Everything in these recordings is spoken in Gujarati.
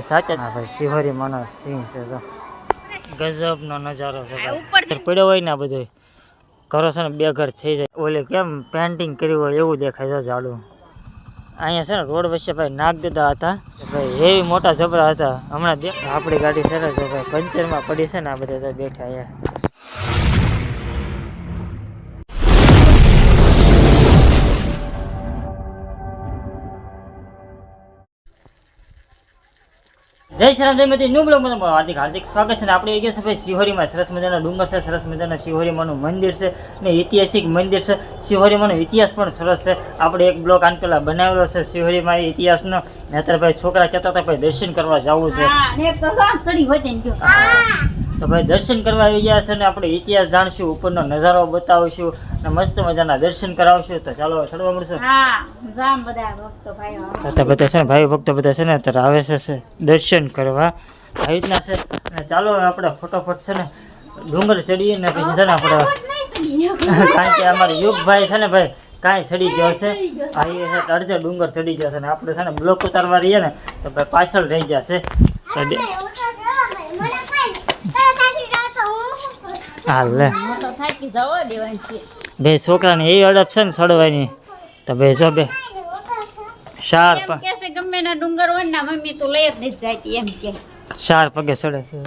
સાચા ના ભાઈ શિહોરી માનો સિંહ છે તો ગજબનો નજારો છે ભાઈ પડ્યો હોય ને આ બધું ઘરો છે ને બે ઘર થઈ જાય ઓલે કેમ પેન્ટિંગ કર્યું હોય એવું દેખાય છે ઝાડું અહીંયા છે ને રોડ વચ્ચે ભાઈ નાગદાદા હતા ભાઈ એવી મોટા જબરા હતા હમણાં આપણી ગાડી સરસ છે ભાઈ પંચરમાં પડી છે ને આ બધા બેઠા અહીંયા જય શ્રી રામ જય મતી ન્યુ બ્લોગમાં તમારું હાર્દિક હાર્દિક સ્વાગત છે ને આપણે ગયા છે ભાઈ શિહોરીમાં સરસ મજાના ડુંગર છે સરસ મજાના શિહોરીમાંનું મંદિર છે ને ઐતિહાસિક મંદિર છે શિહોરીમાંનો ઇતિહાસ પણ સરસ છે આપણે એક બ્લોગ આન પહેલા બનાવેલો છે શિહોરીમાં ઇતિહાસનો ને અત્યારે ભાઈ છોકરા કહેતા હતા ભાઈ દર્શન કરવા જવું છે તો ભાઈ દર્શન કરવા આવી ગયા છે ને આપણે ઇતિહાસ જાણશું ઉપરનો નજારો બતાવશું ને મસ્ત મજાના દર્શન કરાવશું તો ચાલો ચડવા મળશું બધા છે ને ભાઈ ભક્તો બધા છે ને અત્યારે આવે છે દર્શન કરવા આવી રીતના છે અને ચાલો આપણે ફટોફટ છે ને ડુંગર ચડીએ ને પછી છે ને આપણે કારણ કે અમારે યુગભાઈ છે ને ભાઈ કાંઈ ચડી ગયો છે આવી છે અડધે ડુંગર ચડી ગયો છે ને આપણે છે ને બ્લોક ઉતારવા રહીએ ને તો ભાઈ પાછળ રહી ગયા છે હાલ લે બે છોકરાને એ અડપ છે ને ચડવાની તો ભાઈ જો બે ચાર ગમે ના ડુંગર હોય ને મમ્મી તો લઈ જ નથી જાતી એમ કે ચાર પગે ચડે છે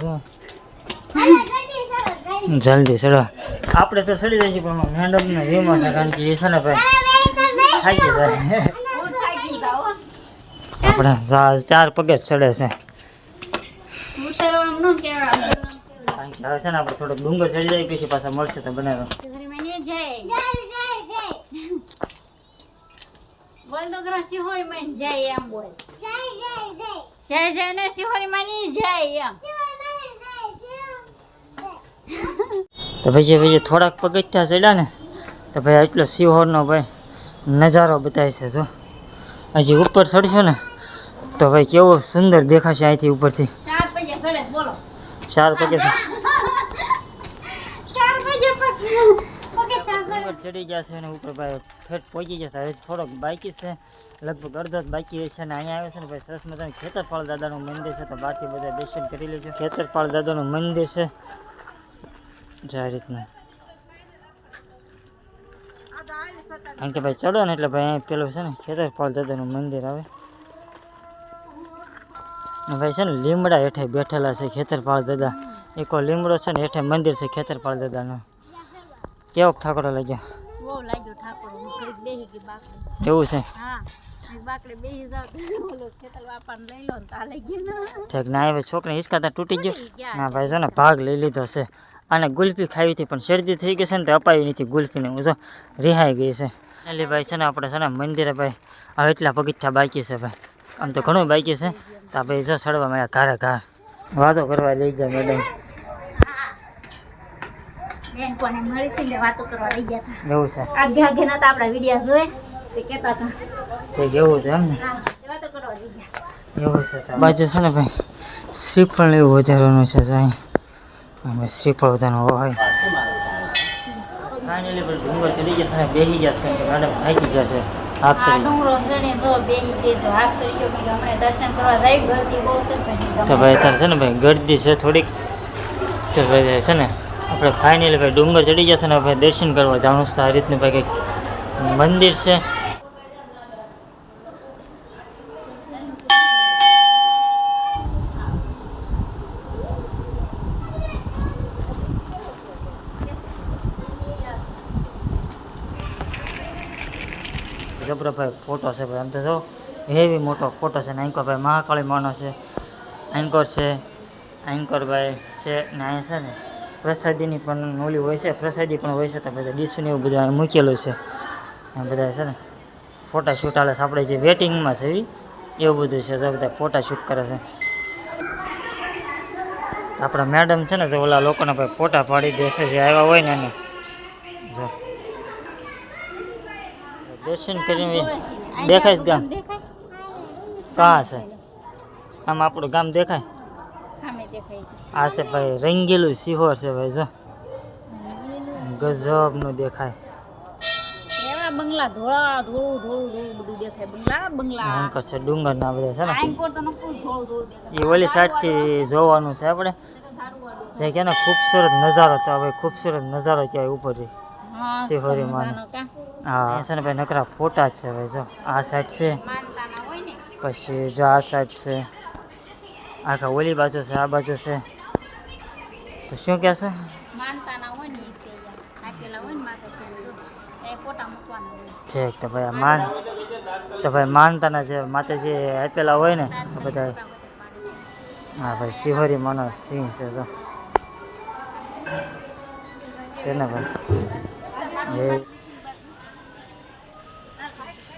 જલ્દી ચડો આપણે તો ચડી જાય છે પણ મેડમ ને વીમો છે કારણ કે એ છે ને ભાઈ થાકી જાય આપણે ચાર પગે જ ચડે છે કારણ કે હવે છે ને આપણે થોડોક ડુંગર ચડી જાય પછી પાછા મળશે તો બનાવો તો પછી થોડાક પગથિયા ચડ્યા ને તો ભાઈ એટલો શિહોરનો ભાઈ નજારો બતાવે છે જો હજી ઉપર ચડશો ને તો ભાઈ કેવો સુંદર દેખાશે અહીંથી ઉપરથી ચાર પગે ચડી ગયા છે અને ઉપર ભાઈ ફેટ પહોંચી ગયા છે હજી થોડોક બાકી છે લગભગ અડધો બાકી હશે ને અહીંયા આવે છે ને ભાઈ સરસ મજાનું ખેતરપાળ દાદાનું મંદિર છે તો બહારથી બધા દર્શન કરી લેજો ખેતરપાળ દાદાનું મંદિર છે જે આ રીતનું કારણ કે ભાઈ ચડો ને એટલે ભાઈ અહીં પેલું છે ને ખેતરપાળ દાદાનું મંદિર આવે ભાઈ છે ને લીમડા હેઠે બેઠેલા છે ખેતરપાળ દાદા એકો લીમડો છે ને હેઠે મંદિર છે ખેતરપાળ દાદાનો કેવો થાકડો લાગ્યો કેવું છે ઠીક ના હવે છોકરા હિંચકાતા તૂટી ગયો ના ભાઈ છે ને ભાગ લઈ લીધો છે અને ગુલ્ફી ખાવી હતી પણ શરદી થઈ ગઈ છે ને તો અપાવી નથી ગુલ્ફીને હું જો રિહાઈ ગઈ છે એટલે ભાઈ છે ને આપણે છે ને મંદિરે ભાઈ હવે એટલા પગથિયા બાકી છે ભાઈ આમ તો ઘણું બાકી છે તો ભાઈ જો ચડવા મળ્યા ઘારે ઘાર વાતો કરવા લઈ જાય મેડમ એવું છે એવું છે એમ ને એવું છે બાજુ છે ને ભાઈ શ્રીફળ એવું વધારવાનું છે અહીં શ્રીફળ વધારવાનું હોય ફાઇનલી પણ ડુંગર ચડી ગયા છે બેસી ગયા છે મેડમ થાકી ગયા છે તો ભાઈ અત્યારે છે ને ભાઈ ગરદી છે થોડીક તો ભાઈ છે ને આપણે ફાઇનલી ભાઈ ડુંગર ચડી જશે ને ભાઈ દર્શન કરવા જાણું છું આ રીતનું ભાઈ કંઈક મંદિર છે જબરો ભાઈ ફોટો છે ભાઈ આમ તો જો હેવી મોટો ફોટો છે ને એન્કર ભાઈ મહાકાળી માનો છે એન્કર છે એન્કર ભાઈ છે ને અહીંયા છે ને પ્રસાદીની પણ ઓલી હોય છે પ્રસાદી પણ હોય છે તો બધા ડીશને એવું બધું મૂકેલું છે એ બધા છે ને ફોટા શૂટ હાલે છે આપણે જે વેટિંગમાં છે એવું બધું છે જો બધા ફોટા શૂટ કરે છે આપણા મેડમ છે ને જો ઓલા લોકોને ભાઈ ફોટા પાડી દેશે જે આવ્યા હોય ને એને જો દર્શન કરીને દેખાય છે ગામ કાં છે આમ આપણું ગામ દેખાય આ છે ભાઈ રંગીલું શિહોર છે ભાઈ જો ગજબ નું દેખાય બંગલા ધોળા ધોળું ધોળું ધોળું બધું દેખાય બંગલા બંગલા અંકર છે ડુંગર ના બધા છે ને આઈકોર તો નકરું ધોળું ધોળું દેખાય એ ઓલી સાઈડ થી જોવાનું છે આપણે જે કે ને ખૂબસૂરત નજારો તો હવે ખૂબસૂરત નજારો કહેવાય ઉપરથી હા શિહોરી માં હા છે ને ભાઈ નકરા ફોટા જ છે ભાઈ જો આ સાઈડ છે માનતાના હોય ને પછી જો આ સાઈડ છે આખા ઓલી બાજુ છે આ બાજુ છે તો શું કહેશે માનતાના હોય ને એ છે આપેલા હોય ને માતાજી એ ફોટા મૂકવાના હોય ઠીક તો ભાઈ આ માન તો ભાઈ માનતાના જે માતાજી આપેલા હોય ને એ બધા હા ભાઈ શિહોરી માનો સિંહ છે જો છે ને ભાઈ એ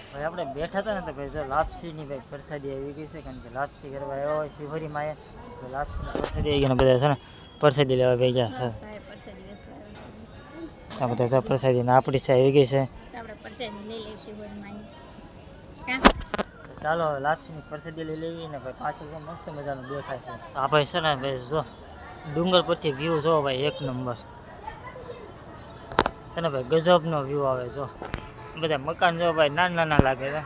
ભાઈ આપણે બેઠા હતા ને તો ભાઈ જો લાપસીની ભાઈ પ્રસાદી આવી ગઈ છે કારણ કે લાપસી કરવા આવ્યા હોય શિહોરીમાં એ તો લાપસીની પ્રસાદી આવી ગઈ ને બધા છે ને પ્રસાદી લેવા ગઈ ગયા છે આ બધા જો પ્રસાદી ને આપણી છે આવી ગઈ છે આપણે પરસેદી લઈ લઈશું બોલમાં તો ચાલો હવે લાપસીની પ્રસાદી લઈ લેવી ને ભાઈ પાછું જો મસ્ત મજાનું દેખાય છે આ ભાઈ છે ને ભાઈ જો ડુંગર પરથી વ્યૂ જો ભાઈ એક નંબર છે ને ભાઈ ગજબનો વ્યૂ આવે જો બધા મકાન જો ભાઈ નાના નાના લાગે છે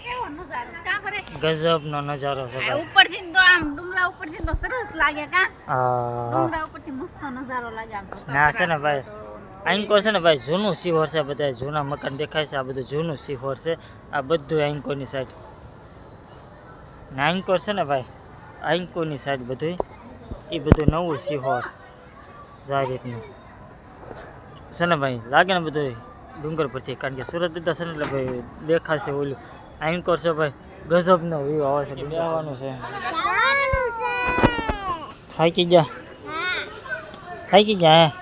કેવો નજારો કા કરે ગજબનો નજારો છે આ ભાઈ ઉપરથી તો આમ ડુંગરા ઉપરથી તો સરસ લાગે કા હા ડુંગરા ઉપરથી મસ્ત નજારો લાગે આમ ના છે ને ભાઈ આંકોર છે ને ભાઈ જૂનું શિહોર છે બધા જૂના મકાન દેખાય છે આ બધું જૂનું શિહોર છે આ બધું આંકોરની સાઈડ ને આંકોર છે ને ભાઈ આંકોરની સાઈડ બધું એ બધું નવું શિહોર આ રીતનું છે ને ભાઈ લાગે ને બધું ડુંગર પરથી કારણ કે સુરત દીધા છે ને એટલે ભાઈ દેખાશે ઓલું આંકોર છે ભાઈ ગજબનો વ્યૂ આવે છે બેહવાનું છે થાકી ગયા હે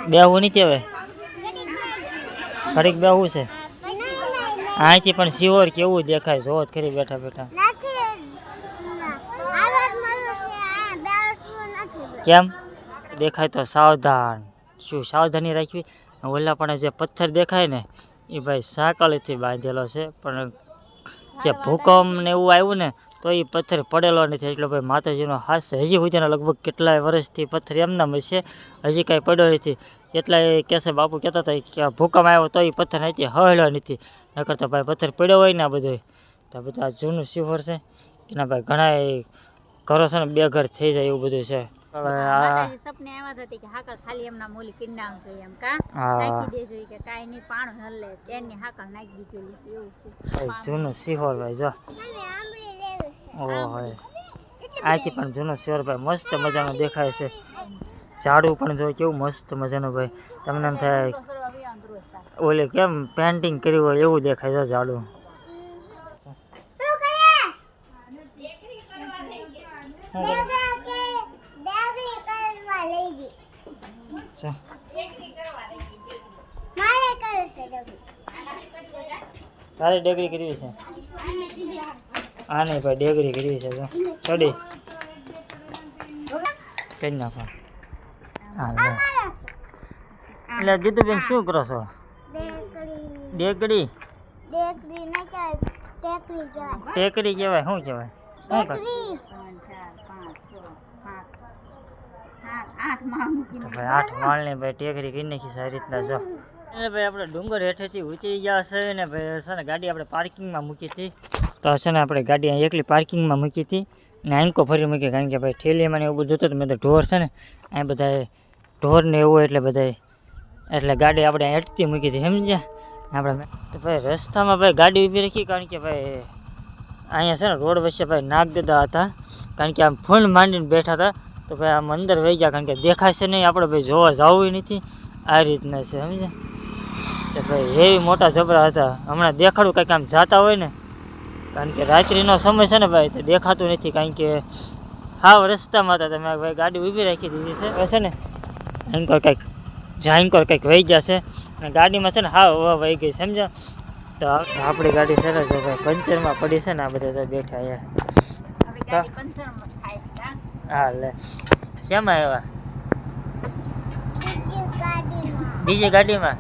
બેહવું નથી હવે ઘડીક બેહવું છે અહીંથી પણ શિહોર કેવું દેખાય જો જ ખરી બેઠા બેઠા કેમ દેખાય તો સાવધાન શું સાવધાની રાખવી ઓલા પણ જે પથ્થર દેખાય ને એ ભાઈ સાકળથી બાંધેલો છે પણ જે ભૂકંપ ને એવું આવ્યું ને તો એ પથ્થર પડેલો નથી એટલે ભાઈ માતાજીનો હાથ છે હજી સુધીના લગભગ કેટલાય વર્ષથી પથ્થર એમનામ હશે હજી કાંઈ પડ્યો નથી એટલાય કહેશે બાપુ કહેતા હતા કે ભૂકંપ આવ્યો તો એ પથ્થર નથી હળ્યો નથી નકર તો ભાઈ પથ્થર પડ્યો હોય ને આ બધું તો બધા જૂનું શિહોર છે એના ભાઈ ઘણા ઘરો છે ને બે ઘર થઈ જાય એવું બધું છે હવે આ સપને આવ્યા હતા કે હાકળ ખાલી એમના મોલી કિન્ના જોઈએ એમ કા હા. નાખી દેજો કે કાઈ નહીં પાણો હલે તેની હાકળ નાખી દીધેલી છે એવું છે ભાઈ જૂનું શિહોર ભાઈ જો ઓહો આથી પણ જૂનું શિહોર ભાઈ મસ્ત મજાનું દેખાય છે ઝાડું પણ જો કેવું મસ્ત મજાનું ભાઈ તમને એમ થાય ઓલે કેમ પેન્ટિંગ કર્યું હોય એવું દેખાય છે ઝાડું તારે ડેગરી કરવી છે આ નહીં ભાઈ ડેગરી કરવી છે જો ચડી કરી નાખો હા લે. એટલે જીતુબેન શું કરો છો ડેગડી ટેકરી કહેવાય શું કહેવાય શું કરે તો ભાઈ 8 માળની ભાઈ ટેકરી કરી નાખી સારી રીતના જો એટલે ભાઈ આપણે ડુંગર હેઠેથી ઉતરી ગયા છે ને ભાઈ છે ને ગાડી આપણે પાર્કિંગમાં મૂકી હતી તો છે ને આપણે ગાડી અહીં એકલી પાર્કિંગમાં મૂકી હતી ને આંકો ફરી મૂકી કારણ કે ભાઈ ઠેલીમાં ને એવું બધું જોતું મેં તો ઢોર છે ને અહીં બધા ઢોરને એવું એટલે બધા એટલે ગાડી આપણે અહીં અટકી મૂકી હતી સમજ્યા આપણે તો ભાઈ રસ્તામાં ભાઈ ગાડી ઊભી રાખી કારણ કે ભાઈ અહીંયા છે ને રોડ વચ્ચે ભાઈ નાગદાદા હતા કારણ કે આમ ફૂલ માંડીને બેઠા હતા તો ભાઈ આમ અંદર વહી ગયા કારણ કે દેખાશે નહીં આપણે ભાઈ જોવા જવું નથી આ રીતના છે સમજે કે ભાઈ એવી મોટા જબરા હતા હમણાં દેખાડું કંઈક આમ જાતા હોય ને કારણ કે રાત્રિનો સમય છે ને ભાઈ તો દેખાતું નથી કારણ કે હાવ રસ્તામાં હતા તમે ભાઈ ગાડી ઊભી રાખી દીધી છે હવે છે ને એન્કોર કંઈક જાઈન્કોર કંઈક વહી જશે અને ગાડીમાં છે ને હાવ વહી ગઈ સમજ્યા તો આપણી ગાડી સરસ છે ભાઈ પંચરમાં પડી છે ને આ બધા બેઠા અહીંયા હા લે શેમાં આવ્યા બીજી ગાડીમાં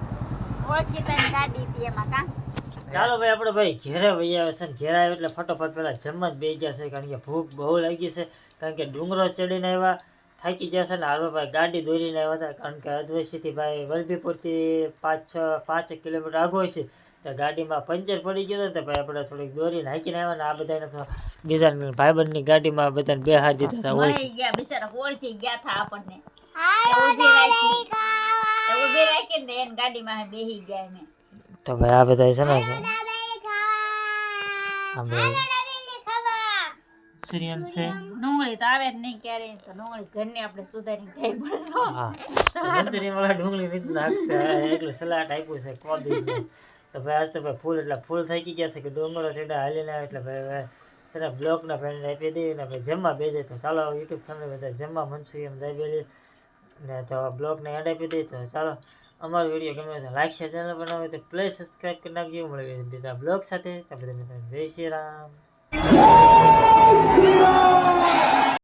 ચાલો ભાઈ આપણે ભાઈ ઘેરે વહી આવે છે ને ઘેરે આવ્યો એટલે ફટોફટ પેલા જમવા જ બેસી ગયા છે કારણ કે ભૂખ બહુ લાગી છે કારણ કે ડુંગરો ચડીને આવ્યા થાકી જશે ને હાલો ભાઈ ગાડી દોરીને આવ્યા હતા કારણ કે અધવસીથી ભાઈ વલભીપુરથી 5 કિલોમીટર આગો છે તો ગાડીમાં પંચર પડી ગયો હતો તો ભાઈ આપણે થોડીક દોરીને હાંકીને આવ્યા ને આ બધાને તો બીજા ભાઈબંધની ગાડીમાં બધાને બેહાર દીધા હતા વળી ગયા બિચારા ઓળખી ગયા હતા આપણને ઊભી રાખી ને એને ગાડીમાં બેહી ગયા અમે તો ભાઈ આ બધા છે ને આપણે સિરિયલ છે ડુંગળી તો આવે જ નહીં ક્યારે તો ડુંગળી ઘરની આપણે સુધારી ખાઈ પડશો હા મંચુરિયનવાળા ડુંગળી નથી નાખતા એટલું સલાડ આપ્યું છે કોબીજનું તો ભાઈ આજ તો ભાઈ ફૂલ થઈ ગયા છે કે ડુંગળો સીધા હાલીને આવે એટલે ભાઈ છે બ્લોકના ફ્રેન્ડને આપી દઈએ ને ભાઈ જમવા બેસે તો ચાલો યુટ્યુબ ફેમિલી બધા જમવા મંચુરિયન જઈ બેલી ને તો બ્લોગને એડ આપી દઈએ તો ચાલો અમારો વિડીયો ગમે તો લાઈક શેર ચેનલ બનાવે તો પ્લીઝ સબસ્ક્રાઈબ કરી નાખજો મળે બીજા બ્લોગ સાથે તો બધા જય શ્રી રામ